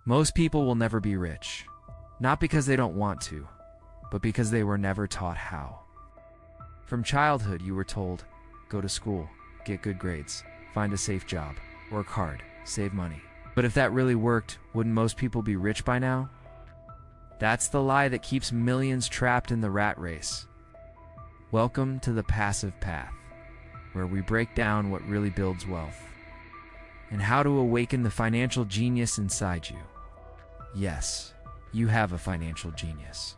Most people will never be rich, not because they don't want to, but because they were never taught how. From childhood, you were told, go to school, get good grades, find a safe job, work hard, save money. But if that really worked, wouldn't most people be rich by now? That's the lie that keeps millions trapped in the rat race. Welcome to the Passive Path, where we break down what really builds wealth and how to awaken the financial genius inside you. Yes, you have a financial genius,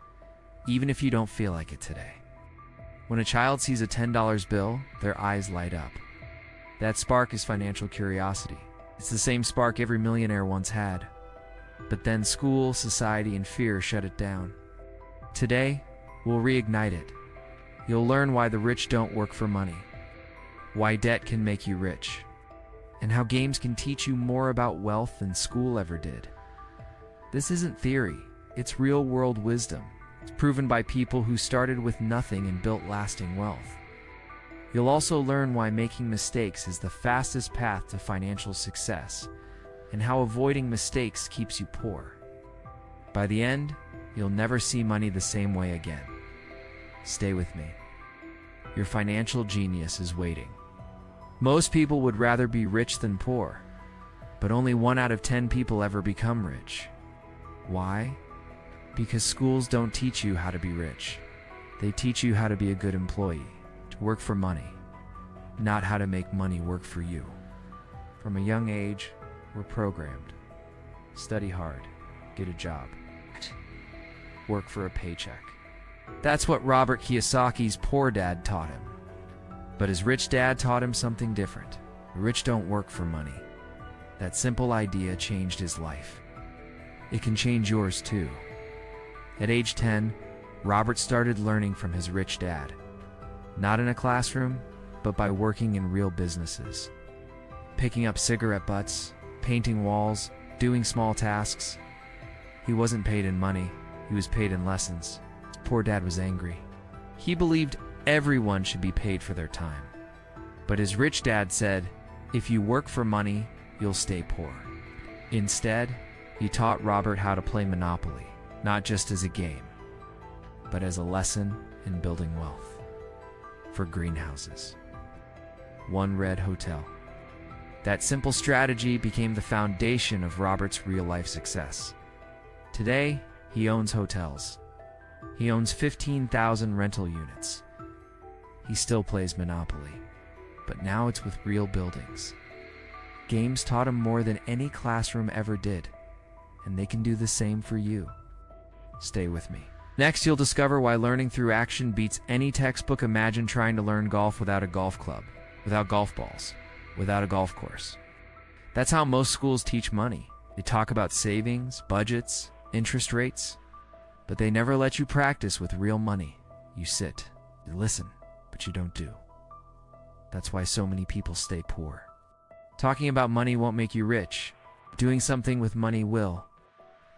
even if you don't feel like it today. When a child sees a $10 bill, their eyes light up. That spark is financial curiosity. It's the same spark every millionaire once had. But then school, society, and fear shut it down. Today, we'll reignite it. You'll learn why the rich don't work for money, why debt can make you rich, and how games can teach you more about wealth than school ever did. This isn't theory, it's real-world wisdom. It's proven by people who started with nothing and built lasting wealth. You'll also learn why making mistakes is the fastest path to financial success, and how avoiding mistakes keeps you poor. By the end, you'll never see money the same way again. Stay with me. Your financial genius is waiting. Most people would rather be rich than poor, but only 1 out of 10 people ever become rich. Why? Because schools don't teach you how to be rich. They teach you how to be a good employee, to work for money, not how to make money work for you. From a young age, we're programmed. Study hard, get a job, work for a paycheck. That's what Robert Kiyosaki's poor dad taught him. But his rich dad taught him something different. The rich don't work for money. That simple idea changed his life. It can change yours too. At age 10, Robert started learning from his rich dad. Not in a classroom, but by working in real businesses. Picking up cigarette butts, painting walls, doing small tasks. He wasn't paid in money, he was paid in lessons. His poor dad was angry. He believed everyone should be paid for their time. But his rich dad said, if you work for money, you'll stay poor. Instead, he taught Robert how to play Monopoly, not just as a game, but as a lesson in building wealth. For greenhouses. One red hotel. That simple strategy became the foundation of Robert's real-life success. Today, he owns hotels. He owns 15,000 rental units. He still plays Monopoly, but now it's with real buildings. Games taught him more than any classroom ever did, and they can do the same for you. Stay with me. Next, you'll discover why learning through action beats any textbook. Imagine trying to learn golf without a golf club, without golf balls, without a golf course. That's how most schools teach money. They talk about savings, budgets, interest rates, but they never let you practice with real money. You sit, you listen, but you don't do. That's why so many people stay poor. Talking about money won't make you rich. Doing something with money will.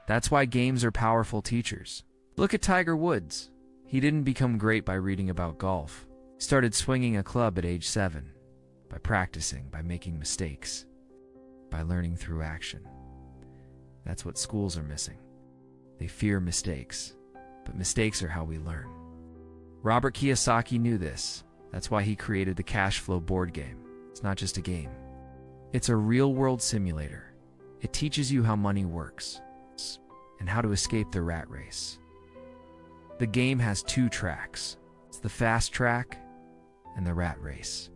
That's why games are powerful teachers. Look at Tiger Woods. He didn't become great by reading about golf. He started swinging a club at age 7, by practicing, by making mistakes, by learning through action. That's what schools are missing. They fear mistakes, but mistakes are how we learn. Robert Kiyosaki knew this. That's why he created the Cash Flow board game. It's not just a game. It's a real-world simulator. It teaches you how money works and how to escape the rat race. The game has 2 tracks. It's the fast track and the rat race.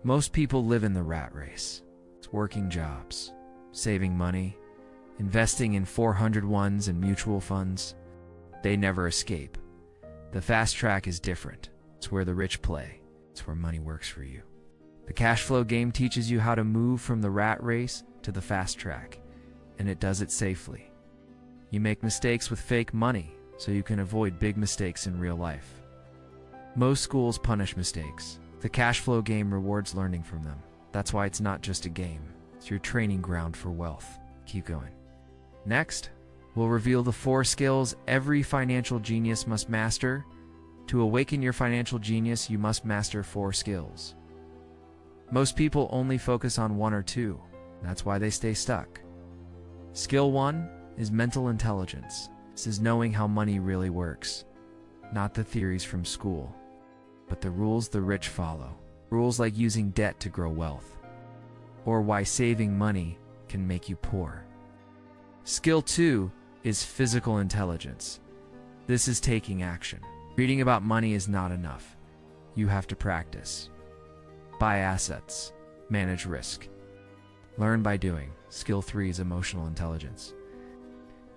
Most people live in the rat race. It's working jobs, saving money, investing in 401s and mutual funds. They never escape. The fast track is different. It's where the rich play. It's where money works for you. The cash flow game teaches you how to move from the rat race to the fast track, and it does it safely. You make mistakes with fake money, so you can avoid big mistakes in real life. Most schools punish mistakes. The cash flow game rewards learning from them. That's why it's not just a game. It's your training ground for wealth. Keep going. Next, we'll reveal the 4 skills every financial genius must master. To awaken your financial genius, you must master 4 skills. Most people only focus on 1 or 2. That's why they stay stuck. Skill 1 is mental intelligence. This is knowing how money really works. Not the theories from school, but the rules the rich follow. Rules like using debt to grow wealth, or why saving money can make you poor. Skill 2 is physical intelligence. This is taking action. Reading about money is not enough. You have to practice. Buy assets. Manage risk. Learn by doing. Skill 3 is emotional intelligence.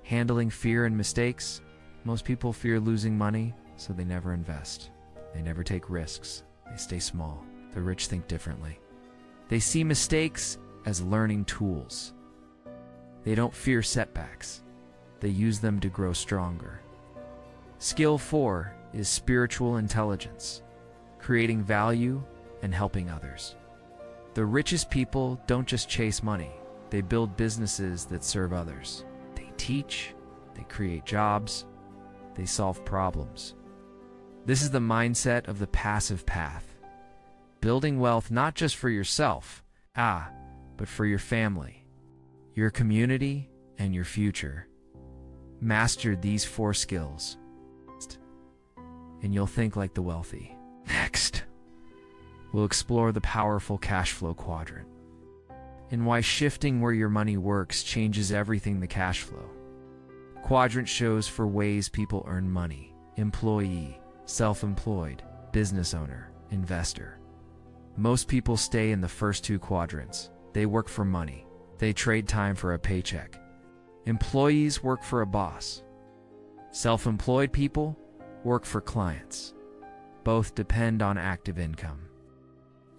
Handling fear and mistakes. Most people fear losing money, so they never invest. They never take risks. They stay small. The rich think differently. They see mistakes as learning tools. They don't fear setbacks. They use them to grow stronger. Skill 4 is spiritual intelligence, creating value and helping others. The richest people don't just chase money. They build businesses that serve others. They teach, they create jobs, they solve problems. This is the mindset of the passive path. Building wealth not just for yourself, but for your family, your community, and your future. Master these 4 skills, and you'll think like the wealthy. Next, we'll explore the powerful cash flow quadrant and why shifting where your money works changes everything. The cash flow quadrant shows for ways people earn money: employee, self-employed, business owner, investor. Most people stay in the first 2 quadrants. They work for money. They trade time for a paycheck. Employees work for a boss. Self-employed people work for clients. Both depend on active income.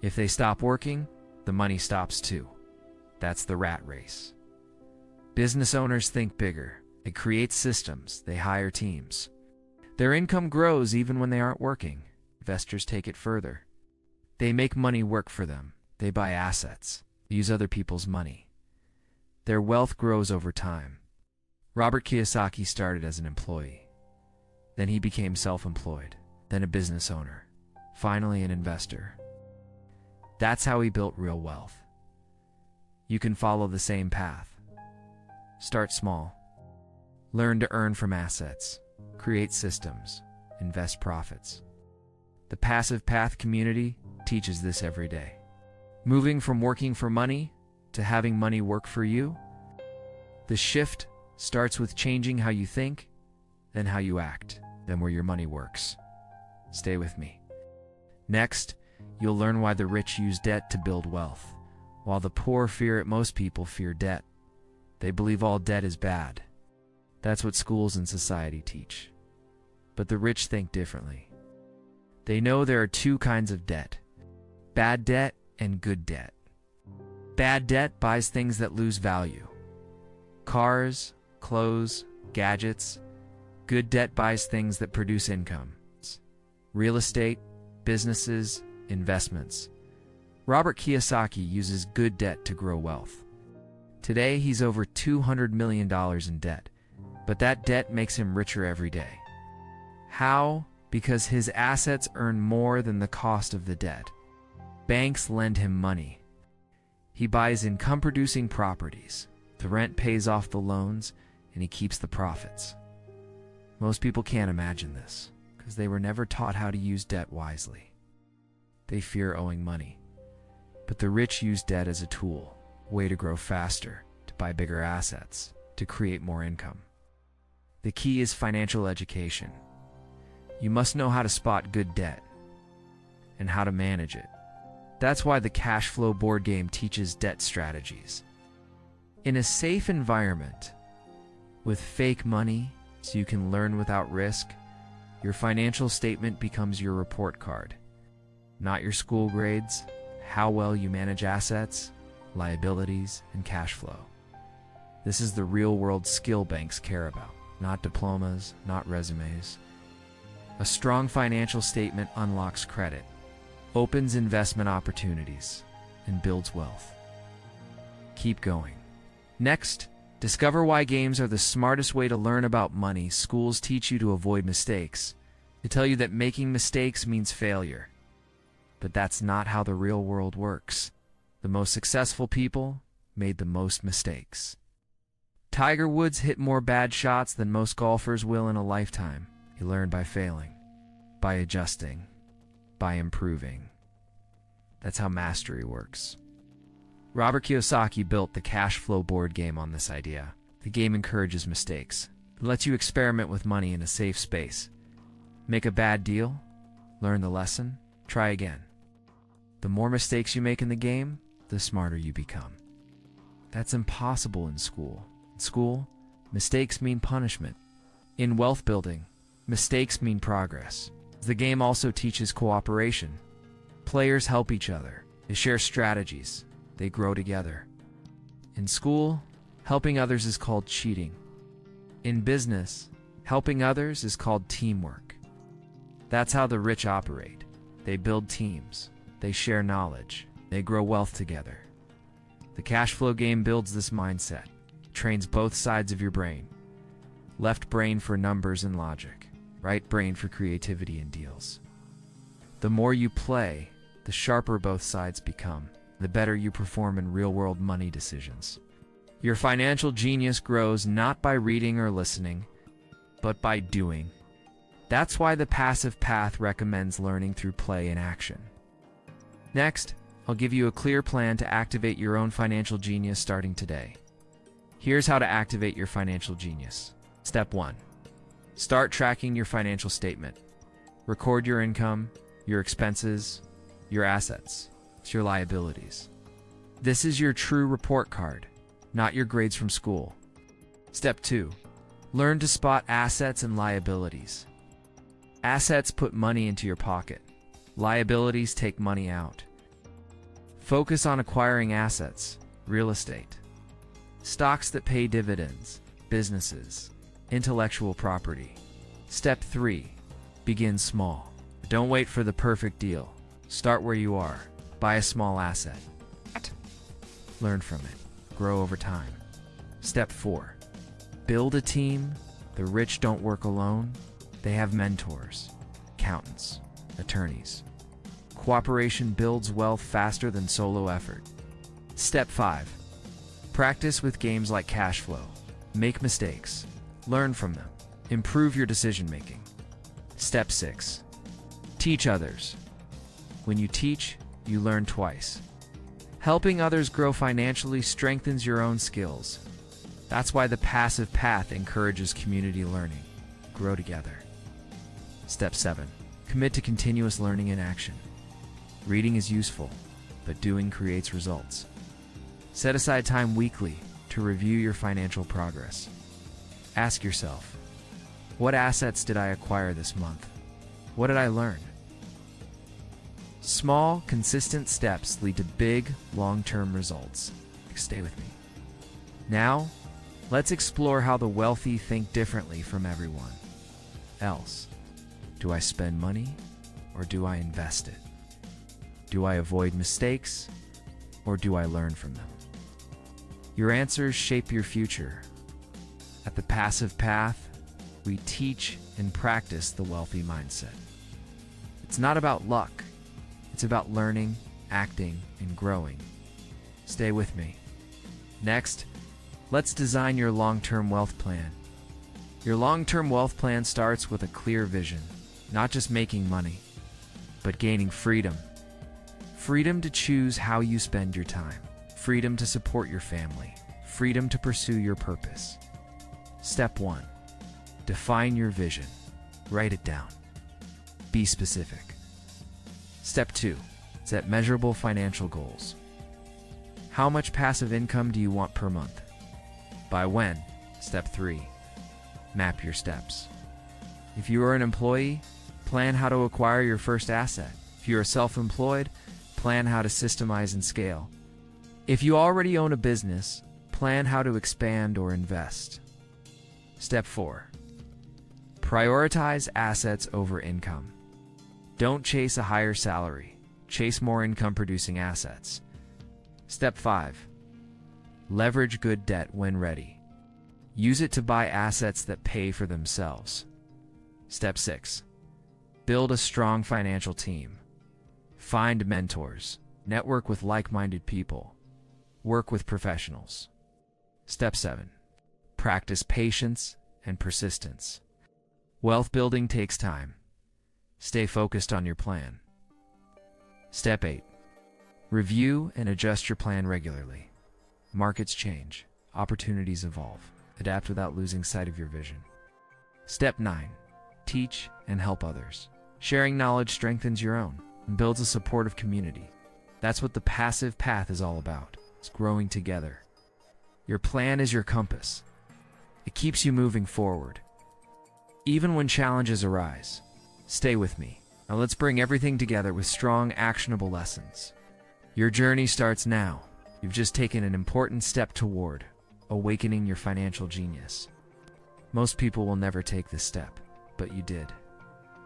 If they stop working, the money stops too. That's the rat race. Business owners think bigger. They create systems. They hire teams. Their income grows even when they aren't working. Investors take it further. They make money work for them. They buy assets. They use other people's money. Their wealth grows over time. Robert Kiyosaki started as an employee. Then he became self-employed. Then a business owner. Finally an investor. That's how he built real wealth. You can follow the same path. Start small. Learn to earn from assets. Create systems. Invest profits. The Passive Path community teaches this every day. Moving from working for money to having money work for you. The shift starts with changing how you think, then how you act, then where your money works. Stay with me. Next, you'll learn why the rich use debt to build wealth, while the poor fear it. Most people fear debt. They believe all debt is bad. That's what schools and society teach. But the rich think differently. They know there are 2 kinds of debt: bad debt and good debt. Bad debt buys things that lose value: cars, clothes, gadgets. Good debt buys things that produce income: real estate, businesses, investments. Robert Kiyosaki uses good debt to grow wealth. Today, he's over $200 million in debt, but that debt makes him richer every day. How? Because his assets earn more than the cost of the debt. Banks lend him money. He buys income-producing properties. The rent pays off the loans, and he keeps the profits. Most people can't imagine this, because they were never taught how to use debt wisely. They fear owing money. But the rich use debt as a tool, a way to grow faster, to buy bigger assets, to create more income. The key is financial education. You must know how to spot good debt and how to manage it. That's why the cash flow board game teaches debt strategies. In a safe environment, with fake money, so you can learn without risk, your financial statement becomes your report card. Not your school grades, how well you manage assets, liabilities, and cash flow. This is the real-world skill banks care about, not diplomas, not resumes. A strong financial statement unlocks credit, opens investment opportunities, and builds wealth. Keep going. Next, discover why games are the smartest way to learn about money. Schools teach you to avoid mistakes. They tell you that making mistakes means failure. But that's not how the real world works. The most successful people made the most mistakes. Tiger Woods hit more bad shots than most golfers will in a lifetime. He learned by failing, by adjusting, by improving. That's how mastery works. Robert Kiyosaki built the cash flow board game on this idea. The game encourages mistakes. It lets you experiment with money in a safe space. Make a bad deal, learn the lesson, try again. The more mistakes you make in the game, the smarter you become. That's impossible in school. In school, mistakes mean punishment. In wealth building, mistakes mean progress. The game also teaches cooperation. Players help each other. They share strategies. They grow together. In school, helping others is called cheating. In business, helping others is called teamwork. That's how the rich operate. They build teams. They share knowledge. They grow wealth together. The cash flow game builds this mindset. It trains both sides of your brain. Left brain for numbers and logic. Right brain for creativity and deals. The more you play, the sharper both sides become. The better you perform in real-world money decisions. Your financial genius grows not by reading or listening, but by doing. That's why the Passive Path recommends learning through play and action. Next, I'll give you a clear plan to activate your own financial genius starting today. Here's how to activate your financial genius. Step 1. Start tracking your financial statement. Record your income, your expenses, your assets, your liabilities. This is your true report card, not your grades from school. Step 2. Learn to spot assets and liabilities. Assets put money into your pocket. Liabilities take money out. Focus on acquiring assets, real estate, stocks that pay dividends, businesses, intellectual property. Step 3. Begin small. Don't wait for the perfect deal. Start where you are. Buy a small asset. Learn from it. Grow over time. Step 4. Build a team. The rich don't work alone. They have mentors, accountants, attorneys. Cooperation builds wealth faster than solo effort. Step 5. Practice with games like cash flow. Make mistakes. Learn from them. Improve your decision making. Step 6. Teach others. When you teach, you learn twice. Helping others grow financially strengthens your own skills. That's why the Passive Path encourages community learning. Grow together. Step 7. Commit to continuous learning and action. Reading is useful, but doing creates results. Set aside time weekly to review your financial progress. Ask yourself, what assets did I acquire this month? What did I learn? Small, consistent steps lead to big, long-term results. Stay with me. Now, let's explore how the wealthy think differently from everyone else. Do I spend money, or do I invest it? Do I avoid mistakes, or do I learn from them? Your answers shape your future. At the Passive Path, we teach and practice the wealthy mindset. It's not about luck. It's about learning, acting, and growing. Stay with me. Next, let's design your long-term wealth plan. Your long-term wealth plan starts with a clear vision, not just making money, but gaining freedom. Freedom to choose how you spend your time. Freedom to support your family. Freedom to pursue your purpose. Step 1. Define your vision. Write it down. Be specific. Step 2. Set measurable financial goals. How much passive income do you want per month? By when? Step 3. Map your steps. If you are an employee, plan how to acquire your first asset. If you are self-employed, plan how to systemize and scale. If you already own a business, plan how to expand or invest. Step 4. Prioritize assets over income. Don't chase a higher salary. Chase more income-producing assets. Step 5. Leverage good debt when ready. Use it to buy assets that pay for themselves. Step 6. Build a strong financial team. Find mentors. Network with like-minded people. Work with professionals. Step 7. Practice patience and persistence. Wealth building takes time. Stay focused on your plan. Step 8. Review and adjust your plan regularly. Markets change. Opportunities evolve. Adapt without losing sight of your vision. Step 9. Teach and help others. Sharing knowledge strengthens your own and builds a supportive community. That's what the passive path is all about. It's growing together. Your plan is your compass. It keeps you moving forward. Even when challenges arise, stay with me. Now let's bring everything together with strong, actionable lessons. Your journey starts now. You've just taken an important step toward awakening your financial genius. Most people will never take this step, but you did.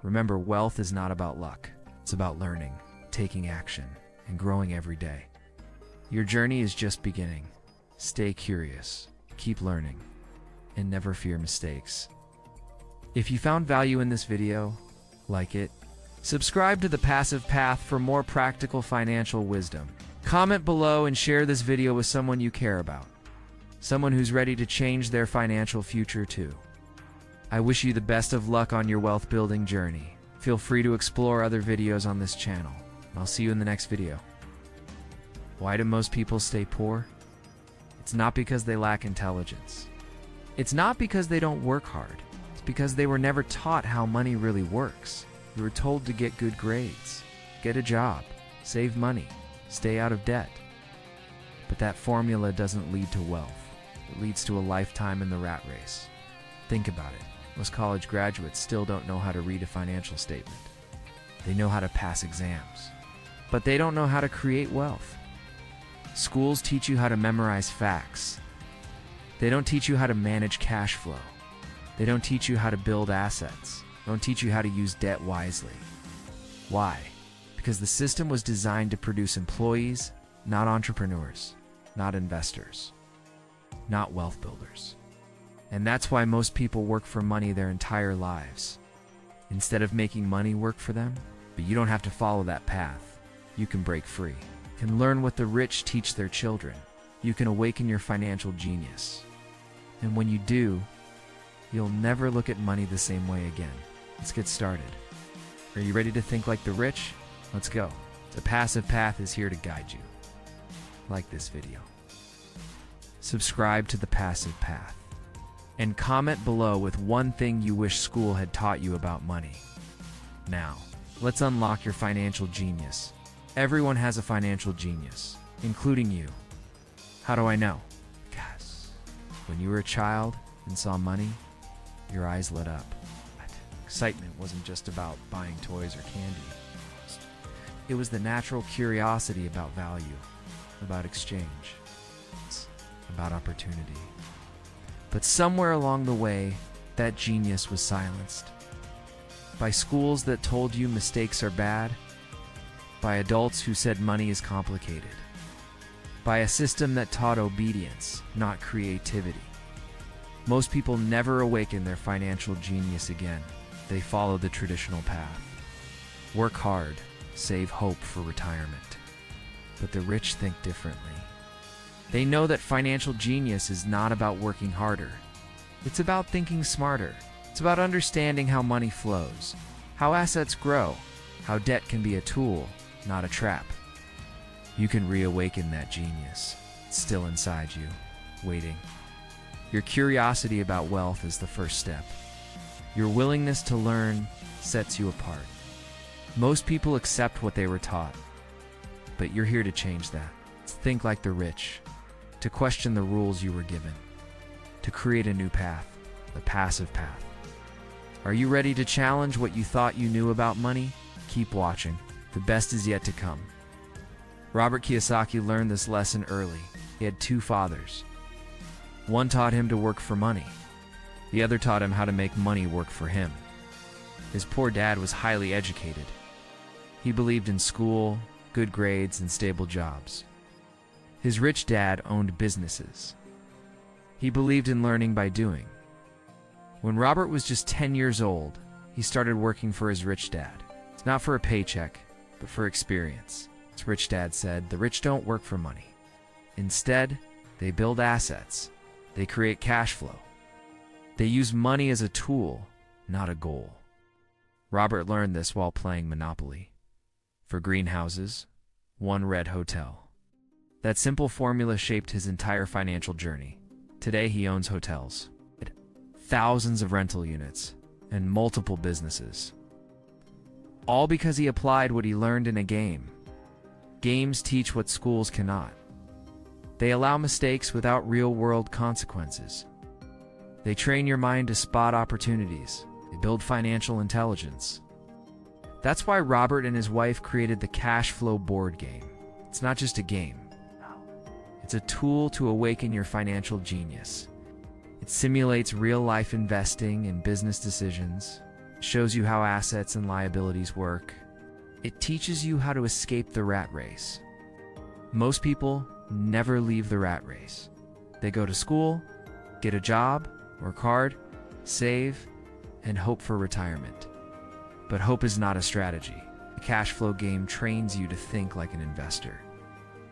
Remember, wealth is not about luck. It's about learning, taking action, and growing every day. Your journey is just beginning. Stay curious, keep learning, and never fear mistakes. If you found value in this video, like it. Subscribe to The Passive Path for more practical financial wisdom. Comment below and share this video with someone you care about. Someone who's ready to change their financial future too. I wish you the best of luck on your wealth building journey. Feel free to explore other videos on this channel. I'll see you in the next video. Why do most people stay poor? It's not because they lack intelligence. It's not because they don't work hard. It's because they were never taught how money really works. You were told to get good grades, get a job, save money, stay out of debt. But that formula doesn't lead to wealth. It leads to a lifetime in the rat race. Think about it. Most college graduates still don't know how to read a financial statement. They know how to pass exams, but they don't know how to create wealth. Schools teach you how to memorize facts. They don't teach you how to manage cash flow. They don't teach you how to build assets. They don't teach you how to use debt wisely. Why? Because the system was designed to produce employees, not entrepreneurs, not investors, not wealth builders. And that's why most people work for money their entire lives, instead of making money work for them. But you don't have to follow that path. You can break free. You can learn what the rich teach their children. You can awaken your financial genius. And when you do, you'll never look at money the same way again. Let's get started. Are you ready to think like the rich? Let's go. The Passive Path is here to guide you. Like this video. Subscribe to The Passive Path. And comment below with one thing you wish school had taught you about money. Now, let's unlock your financial genius. Everyone has a financial genius, including you. How do I know? Because when you were a child and saw money, your eyes lit up. But excitement wasn't just about buying toys or candy. It was the natural curiosity about value, about exchange, about opportunity. But somewhere along the way, that genius was silenced. By schools that told you mistakes are bad, by adults who said money is complicated, by a system that taught obedience, not creativity. Most people never awaken their financial genius again. They follow the traditional path. Work hard, save hope for retirement. But the rich think differently. They know that financial genius is not about working harder. It's about thinking smarter. It's about understanding how money flows, how assets grow, how debt can be a tool, not a trap. You can reawaken that genius. It's still inside you, waiting. Your curiosity about wealth is the first step. Your willingness to learn sets you apart. Most people accept what they were taught, but you're here to change that. Think like the rich, to question the rules you were given, to create a new path, the passive path. Are you ready to challenge what you thought you knew about money? Keep watching. The best is yet to come. Robert Kiyosaki learned this lesson early. He had two fathers. One taught him to work for money. The other taught him how to make money work for him. His poor dad was highly educated. He believed in school, good grades, and stable jobs. His rich dad owned businesses. He believed in learning by doing. When Robert was just 10 years old, he started working for his rich dad. It's not for a paycheck, but for experience. His rich dad said, "The rich don't work for money. Instead, they build assets. They create cash flow. They use money as a tool, not a goal. Robert learned this while playing Monopoly. For greenhouses, one red hotel. That simple formula shaped his entire financial journey. Today he owns hotels, thousands of rental units, and multiple businesses. All because he applied what he learned in a game. Games teach what schools cannot. They allow mistakes without real-world consequences. They train your mind to spot opportunities. They build financial intelligence. That's why Robert and his wife created the Cash Flow board game. It's not just a game. It's a tool to awaken your financial genius. It simulates real-life investing and business decisions, shows you how assets and liabilities work. It teaches you how to escape the rat race. Most people never leave the rat race. They go to school, get a job, work hard, save, and hope for retirement. But hope is not a strategy. The Cash Flow game trains you to think like an investor,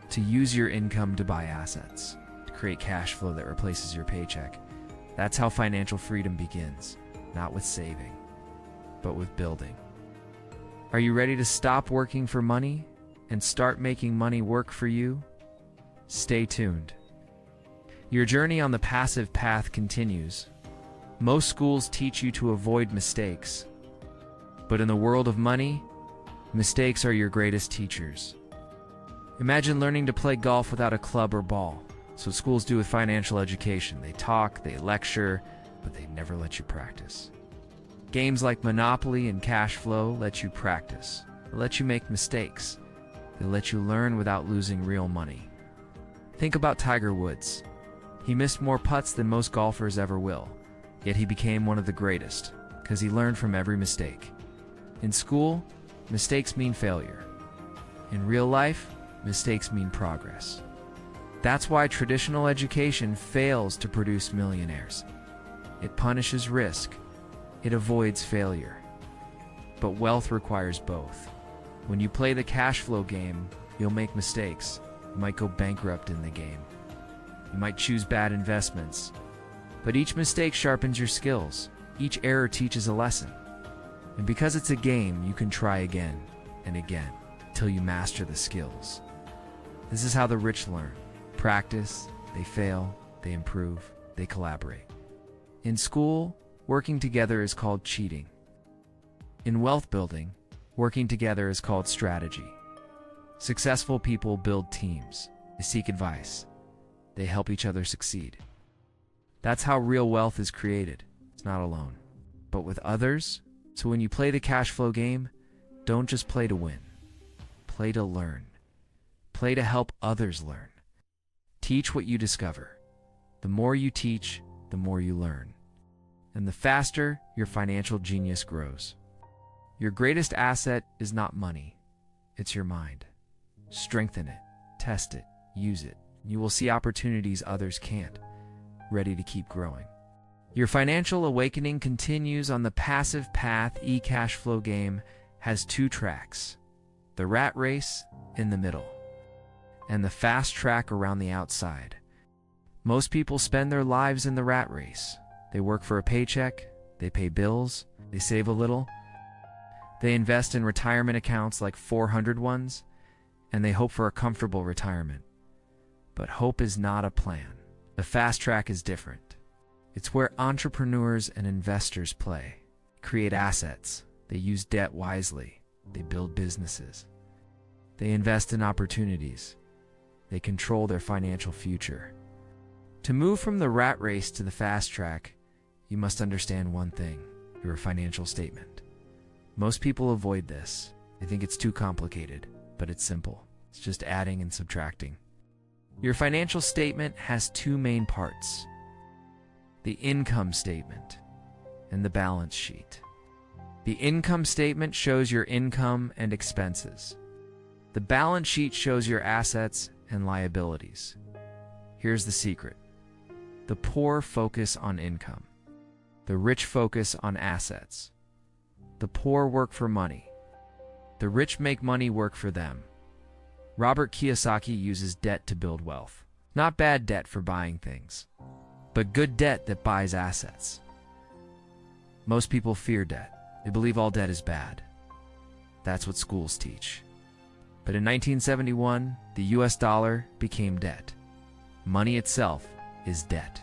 to use your income to buy assets, to create cash flow that replaces your paycheck. That's how financial freedom begins, not with saving, but with building. Are you ready to stop working for money and start making money work for you? Stay tuned. Your journey on the passive path continues. Most schools teach you to avoid mistakes, but in the world of money, mistakes are your greatest teachers. Imagine learning to play golf without a club or ball. That's what schools do with financial education. They talk, they lecture, but they never let you practice. Games like Monopoly and Cash Flow let you practice. They let you make mistakes. They let you learn without losing real money. Think about Tiger Woods. He missed more putts than most golfers ever will, yet he became one of the greatest, because he learned from every mistake. In school, mistakes mean failure. In real life, mistakes mean progress. That's why traditional education fails to produce millionaires. It punishes risk. It avoids failure. But wealth requires both. When you play the Cash Flow game, you'll make mistakes. You might go bankrupt in the game. You might choose bad investments. But each mistake sharpens your skills. Each error teaches a lesson. And because it's a game, you can try again and again till you master the skills. This is how the rich learn. Practice, they fail, they improve, they collaborate. In school, working together is called cheating. In wealth building, working together is called strategy. Successful people build teams. They seek advice. They help each other succeed. That's how real wealth is created. It's not alone, but with others. So when you play the Cash Flow game, don't just play to win. Play to learn. Play to help others learn. Teach what you discover. The more you teach, the more you learn. And the faster your financial genius grows. Your greatest asset is not money. It's your mind. Strengthen it, test it, use it. You will see opportunities others can't, ready to keep growing. Your financial awakening continues on the passive path. Cash Flow game has two tracks, the rat race in the middle, and the fast track around the outside. Most people spend their lives in the rat race. They work for a paycheck, they pay bills, they save a little, they invest in retirement accounts like 400 ones, and they hope for a comfortable retirement. But hope is not a plan. The fast track is different. It's where entrepreneurs and investors play, create assets, they use debt wisely, they build businesses, they invest in opportunities, they control their financial future. To move from the rat race to the fast track, you must understand one thing: your financial statement. Most people avoid this. They think it's too complicated, but it's simple. It's just adding and subtracting. Your financial statement has two main parts: the income statement and the balance sheet. The income statement shows your income and expenses. The balance sheet shows your assets and liabilities. Here's the secret: the poor focus on income. The rich focus on assets. The poor work for money. The rich make money work for them. Robert Kiyosaki uses debt to build wealth. Not bad debt for buying things, but good debt that buys assets. Most people fear debt. They believe all debt is bad. That's what schools teach. But in 1971, the US dollar became debt. Money itself is debt.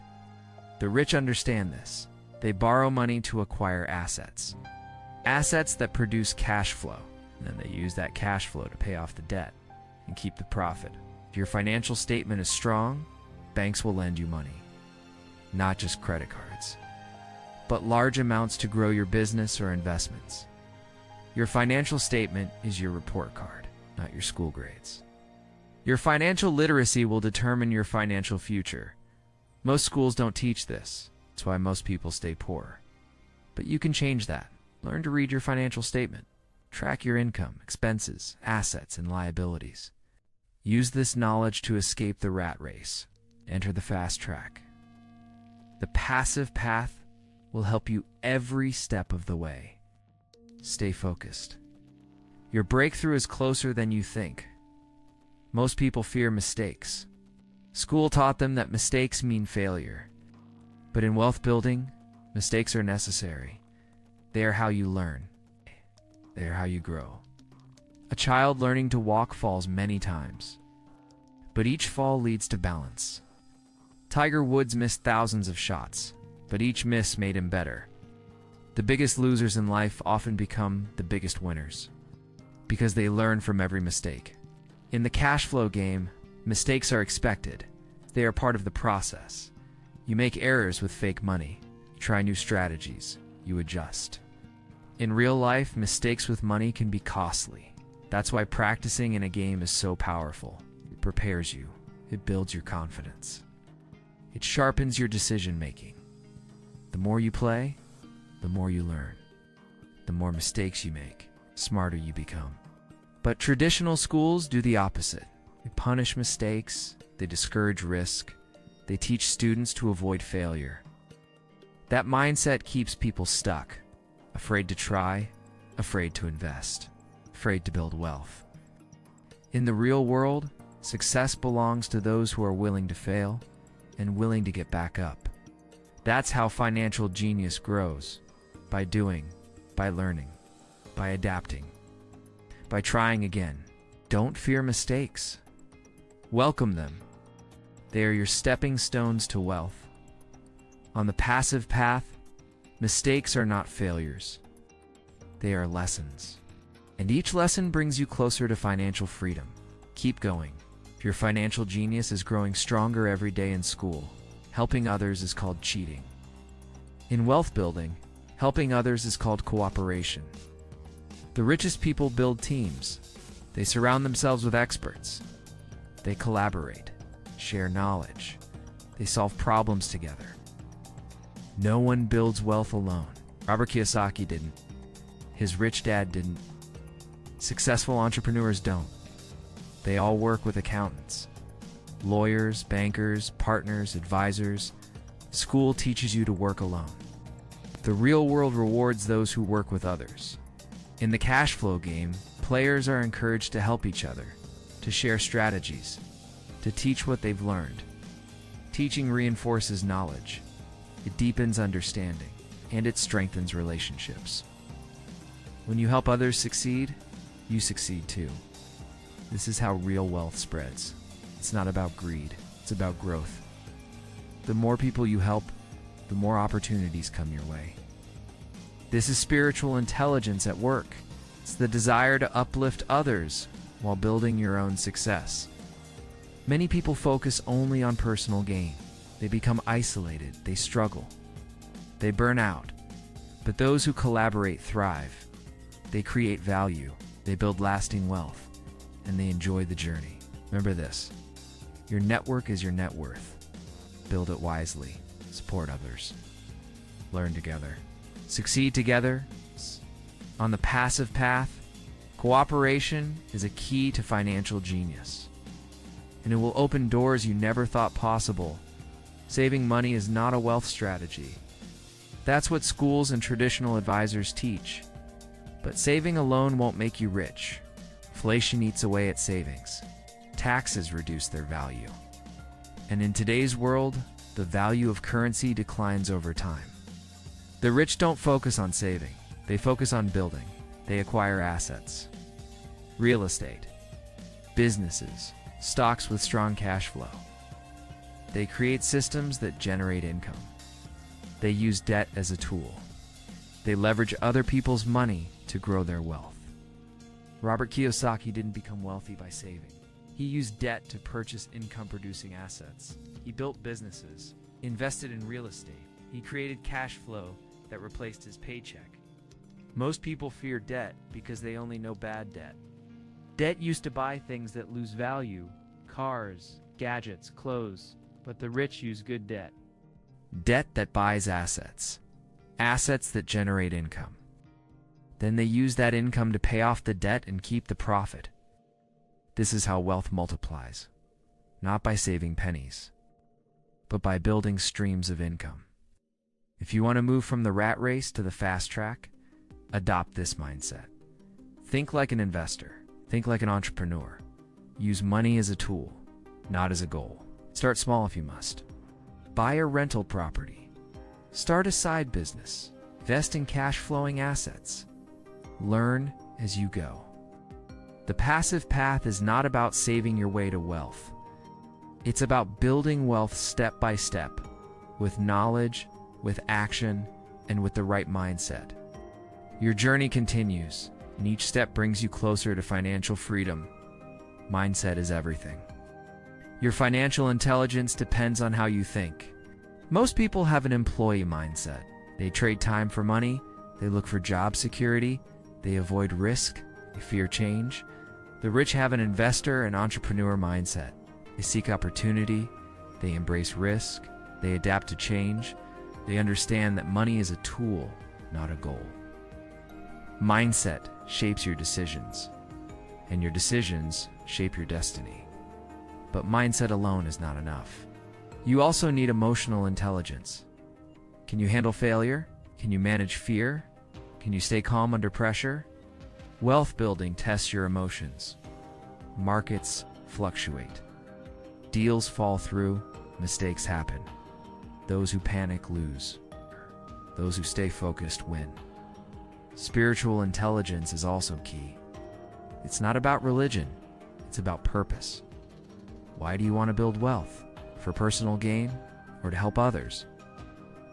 The rich understand this. They borrow money to acquire assets. Assets that produce cash flow. And then they use that cash flow to pay off the debt and keep the profit. If your financial statement is strong, banks will lend you money. Not just credit cards, but large amounts to grow your business or investments. Your financial statement is your report card, not your school grades. Your financial literacy will determine your financial future. Most schools don't teach this. That's why most people stay poor. But you can change that. Learn to read your financial statement. Track your income, expenses, assets, and liabilities. Use this knowledge to escape the rat race. Enter the fast track. The passive path will help you every step of the way. Stay focused. Your breakthrough is closer than you think. Most people fear mistakes. School taught them that mistakes mean failure. But in wealth building, mistakes are necessary. They are how you learn. They are how you grow. A child learning to walk falls many times, but each fall leads to balance. Tiger Woods missed thousands of shots, but each miss made him better. The biggest losers in life often become the biggest winners, because they learn from every mistake. In the cash flow game, mistakes are expected. They are part of the process. You make errors with fake money. You try new strategies. You adjust. In real life, mistakes with money can be costly. That's why practicing in a game is so powerful. It prepares you. It builds your confidence. It sharpens your decision making. The more you play, the more you learn. The more mistakes you make, smarter you become. But traditional schools do the opposite. They punish mistakes, they discourage risk, they teach students to avoid failure. That mindset keeps people stuck, afraid to try, afraid to invest, afraid to build wealth. In the real world, success belongs to those who are willing to fail and willing to get back up. That's how financial genius grows. By doing, by learning, by adapting, by trying again. Don't fear mistakes. Welcome them. They are your stepping stones to wealth. On the passive path, mistakes are not failures. They are lessons. And each lesson brings you closer to financial freedom. Keep going. If your financial genius is growing stronger every day in school, helping others is called cheating. In wealth building, helping others is called cooperation. The richest people build teams. They surround themselves with experts. They collaborate, share knowledge. They solve problems together. No one builds wealth alone. Robert Kiyosaki didn't. His rich dad didn't. Successful entrepreneurs don't. They all work with accountants, lawyers, bankers, partners, advisors. School teaches you to work alone. The real world rewards those who work with others. In the cash flow game, players are encouraged to help each other, to share strategies, to teach what they've learned. Teaching reinforces knowledge. It deepens understanding, and it strengthens relationships. When you help others succeed, you succeed too. This is how real wealth spreads. It's not about greed, it's about growth. The more people you help, the more opportunities come your way. This is spiritual intelligence at work. It's the desire to uplift others while building your own success. Many people focus only on personal gain. They become isolated, they struggle, they burn out. But those who collaborate thrive. They create value, they build lasting wealth, and they enjoy the journey. Remember this, your network is your net worth. Build it wisely, support others, learn together, succeed together. On the passive path, cooperation is a key to financial genius, and it will open doors you never thought possible. Saving money is not a wealth strategy. That's what schools and traditional advisors teach. But saving alone won't make you rich. Inflation eats away at savings. Taxes reduce their value. And in today's world, the value of currency declines over time. The rich don't focus on saving. They focus on building. They acquire assets. Real estate, businesses, stocks with strong cash flow. They create systems that generate income. They use debt as a tool. They leverage other people's money to grow their wealth. Robert Kiyosaki didn't become wealthy by saving. He used debt to purchase income-producing assets. He built businesses, invested in real estate. He created cash flow that replaced his paycheck. Most people fear debt because they only know bad debt. Debt used to buy things that lose value, cars, gadgets, clothes, but the rich use good debt. Debt that buys assets. Assets that generate income. Then they use that income to pay off the debt and keep the profit. This is how wealth multiplies, not by saving pennies, but by building streams of income. If you want to move from the rat race to the fast track, adopt this mindset. Think like an investor. Think like an entrepreneur. Use money as a tool, not as a goal. Start small if you must. Buy a rental property. Start a side business. Invest in cash-flowing assets. Learn as you go. The passive path is not about saving your way to wealth. It's about building wealth step by step, with knowledge, with action, and with the right mindset. Your journey continues, and each step brings you closer to financial freedom. Mindset is everything. Your financial intelligence depends on how you think. Most people have an employee mindset. They trade time for money, they look for job security, they avoid risk, they fear change. The rich have an investor and entrepreneur mindset. They seek opportunity, they embrace risk, they adapt to change, they understand that money is a tool, not a goal. Mindset shapes your decisions, and your decisions shape your destiny. But mindset alone is not enough. You also need emotional intelligence. Can you handle failure? Can you manage fear? Can you stay calm under pressure? Wealth building tests your emotions. Markets fluctuate. Deals fall through, mistakes happen. Those who panic lose. Those who stay focused win. Spiritual intelligence is also key. It's not about religion, it's about purpose. Why do you want to build wealth? For personal gain or to help others?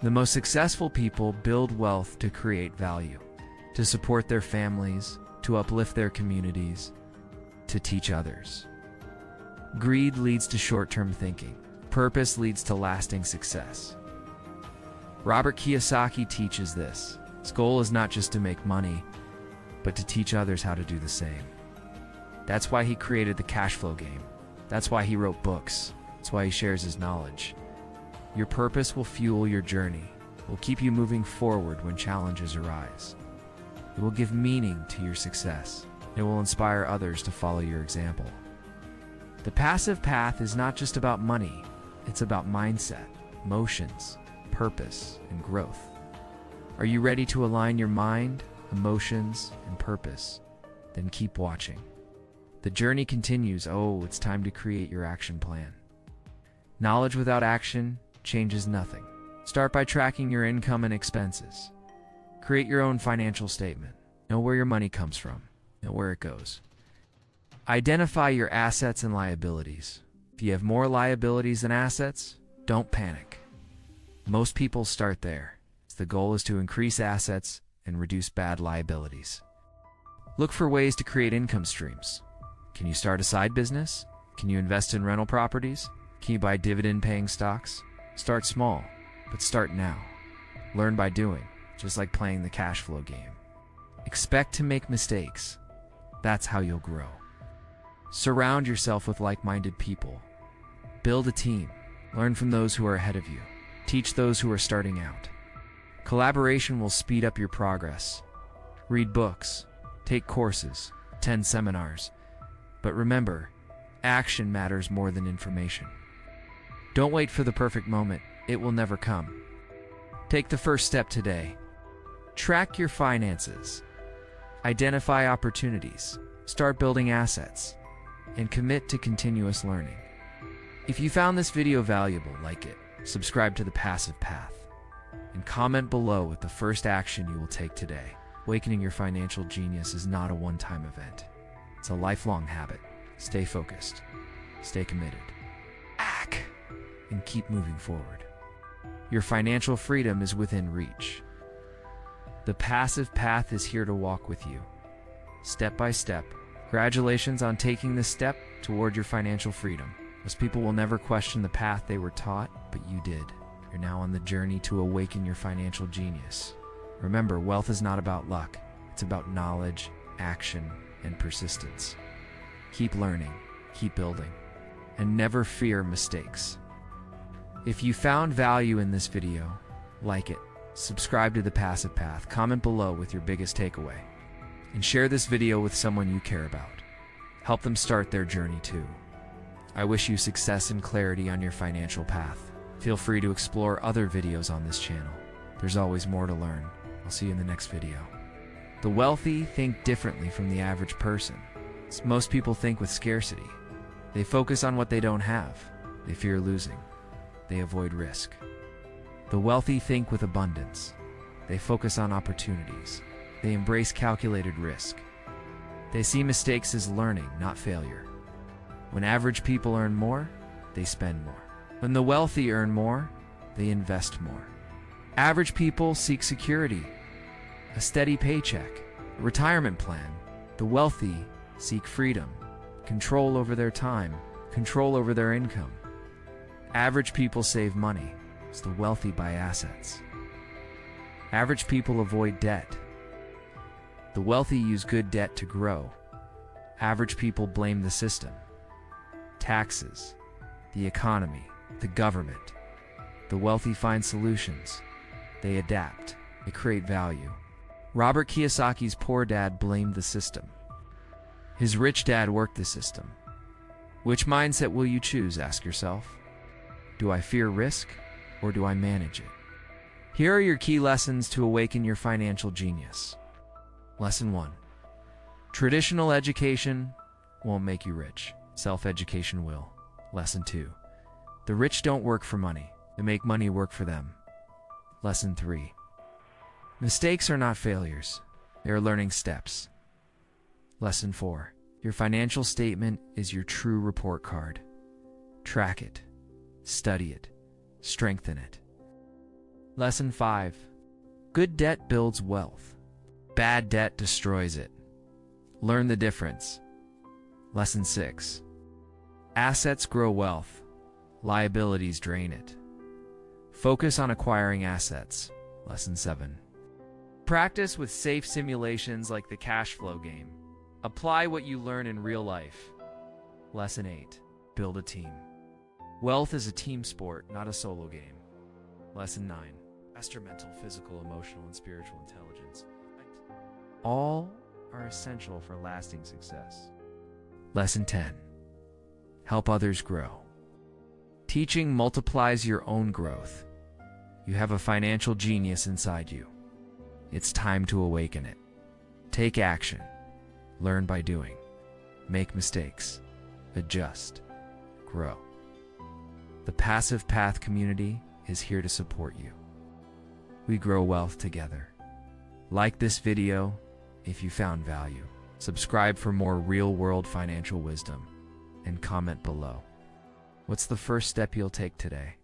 The most successful people build wealth to create value, to support their families, to uplift their communities, to teach others. Greed leads to short-term thinking. Purpose leads to lasting success. Robert Kiyosaki teaches this. His goal is not just to make money, but to teach others how to do the same. That's why he created the cash flow game. That's why he wrote books. That's why he shares his knowledge. Your purpose will fuel your journey, will keep you moving forward when challenges arise. It will give meaning to your success. It will inspire others to follow your example. The passive path is not just about money, it's about mindset, emotions, purpose, and growth. Are you ready to align your mind, emotions, and purpose? Then keep watching. The journey continues. Oh, it's time to create your action plan. Knowledge without action changes nothing. Start by tracking your income and expenses. Create your own financial statement. Know where your money comes from. Know where it goes. Identify your assets and liabilities. If you have more liabilities than assets, don't panic. Most people start there. The goal is to increase assets and reduce bad liabilities. Look for ways to create income streams. Can you start a side business? Can you invest in rental properties? Can you buy dividend-paying stocks? Start small, but start now. Learn by doing, just like playing the cash flow game. Expect to make mistakes. That's how you'll grow. Surround yourself with like-minded people. Build a team. Learn from those who are ahead of you. Teach those who are starting out. Collaboration will speed up your progress. Read books, take courses, attend seminars. But remember, action matters more than information. Don't wait for the perfect moment. It will never come. Take the first step today. Track your finances. Identify opportunities. Start building assets. And commit to continuous learning. If you found this video valuable, like it. Subscribe to The Passive Path. And comment below with the first action you will take today. Awakening your financial genius is not a one-time event. It's a lifelong habit. Stay focused, stay committed, act, and keep moving forward. Your financial freedom is within reach. The Passive Path is here to walk with you, step by step. Congratulations on taking this step toward your financial freedom. Most people will never question the path they were taught, but you did. You're now on the journey to awaken your financial genius. Remember, wealth is not about luck. It's about knowledge, action, and persistence. Keep learning, keep building, and never fear mistakes. If you found value in this video, like it, subscribe to The Passive Path, comment below with your biggest takeaway, and share this video with someone you care about. Help them start their journey too. I wish you success and clarity on your financial path. Feel free to explore other videos on this channel. There's always more to learn. I'll see you in the next video. The wealthy think differently from the average person. Most people think with scarcity. They focus on what they don't have. They fear losing. They avoid risk. The wealthy think with abundance. They focus on opportunities. They embrace calculated risk. They see mistakes as learning, not failure. When average people earn more, they spend more. When the wealthy earn more, they invest more. Average people seek security, a steady paycheck, a retirement plan. The wealthy seek freedom, control over their time, control over their income. Average people save money, as the wealthy buy assets. Average people avoid debt. The wealthy use good debt to grow. Average people blame the system, taxes, the economy, the government. The wealthy find solutions. They adapt. They create value. Robert Kiyosaki's poor dad blamed the system. His rich dad worked the system. Which mindset will you choose, ask yourself? Do I fear risk, or do I manage it? Here are your key lessons to awaken your financial genius. Lesson 1. Traditional education won't make you rich. Self-education will. Lesson 2. The rich don't work for money. They make money work for them. Lesson 3. Mistakes are not failures. They are learning steps. Lesson 4. Your financial statement is your true report card. Track it. Study it. Strengthen it. Lesson 5. Good debt builds wealth. Bad debt destroys it. Learn the difference. Lesson 6. Assets grow wealth. Liabilities drain it. Focus on acquiring assets. Lesson 7. Practice with safe simulations like the cash flow game. Apply what you learn in real life. Lesson 8. Build a team. Wealth is a team sport, not a solo game. Lesson 9. Master mental, physical, emotional, and spiritual intelligence. All are essential for lasting success. Lesson 10. Help others grow. Teaching multiplies your own growth. You have a financial genius inside you. It's time to awaken it. Take action. Learn by doing. Make mistakes. Adjust. Grow. The Passive Path community is here to support you. We grow wealth together. Like this video if you found value. Subscribe for more real-world financial wisdom, and comment below. What's the first step you'll take today?